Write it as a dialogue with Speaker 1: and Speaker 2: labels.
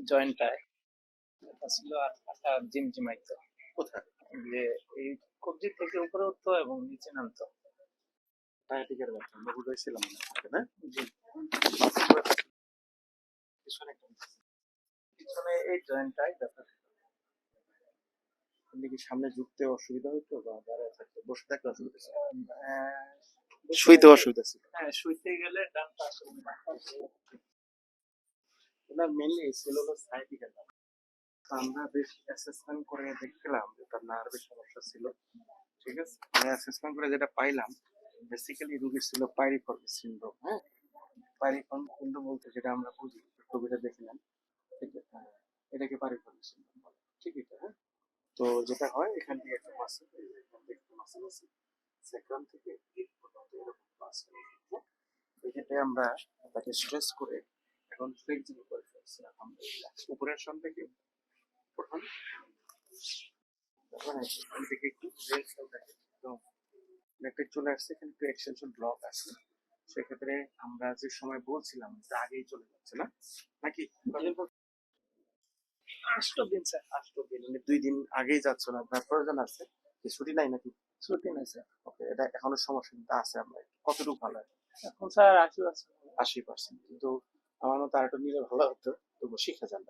Speaker 1: জয়েন্টটায় ব্যথা ছিল আর পাটা ঝিমঝিমাইতো।
Speaker 2: কোথায়?
Speaker 1: যে এই কবজি থেকে উপরে উঠতো এবং নিচে নামতো।
Speaker 2: সায়াটিকার ব্যথা আমরা বুঝাইছিলাম মনে হয়, না?
Speaker 1: জি,
Speaker 2: পিছনে একটা ব্যথা।
Speaker 1: পিছনে এই জয়েন্টটায় ব্যথা ছিল।
Speaker 2: আপনি কি সামনে ঝুঁকতে অসুবিধা হতো বা দাঁড়ায় থাকতে বসে থাকতে অসুবিধা ছিল?
Speaker 1: বসে
Speaker 2: শুইতে
Speaker 1: থাকতে-
Speaker 2: অসুবিধা ছিল?
Speaker 1: হ্যাঁ, শুইতে গেলে ডান পাশে
Speaker 2: ওনার মেনলি ছিল হলো সায়াটিকার ব্যথা। তো আমরা বেশ অ্যাসেসমেন্ট করে দেখলাম যে তার নার্ভের সমস্যা ছিল। ঠিক আছে, অ্যাসেসমেন্ট করে যেটা পাইলাম বেসিক্যালি রোগীর ছিল পাইরিফর্মিস সিনড্রোম। হ্যাঁ, পাইরিফর্মিস সিনড্রোম বলতে যেটা আমরা বুঝি ছবিটা দেখলাম, ঠিক আছে, এটাকে পাইরিফর্মিস সিনড্রোম বলে। ঠিক আছে, হ্যাঁ। তো যেটা হয় এখান থেকে একটা মাসেল, এখান থেকে একটা মাসেল আছে, সেক্রাম থেকে হিপ পর্যন্ত এরকম মাসেল। এক্ষেত্রে আমরা তাকে স্ট্রেস করে এখন ফ্লেক্সিবল করে ফেলছি আলহামদুলিল্লাহ। উপরের সান থেকে প্রথম তারপরে এখান থেকে একটু রেঞ্জ থাকে একদম একটা চলে আসছে, এখানে একটু এক্সটেনশন ব্লক আছে। সেক্ষেত্রে আমরা যে সময় বলছিলাম যে আগেই চলে যাচ্ছে না নাকি?
Speaker 1: আসলো দিন স্যার।
Speaker 2: 8 দিন মানে 2 দিন আগেই যাচ্ছে না, আপনার প্রয়োজন আছে কি ছুটি নাই নাকি?
Speaker 1: ছুটি নাই স্যার।
Speaker 2: ওকে, এটা এখনো সমস্যা কিন্তু আছে। আমরা কতটুকু ভালো হয়?
Speaker 1: এখন স্যার 80%।
Speaker 2: 80%। কিন্তু আমার মতো আরেকটু নিলে ভালো হতো, তবু শিখে যান।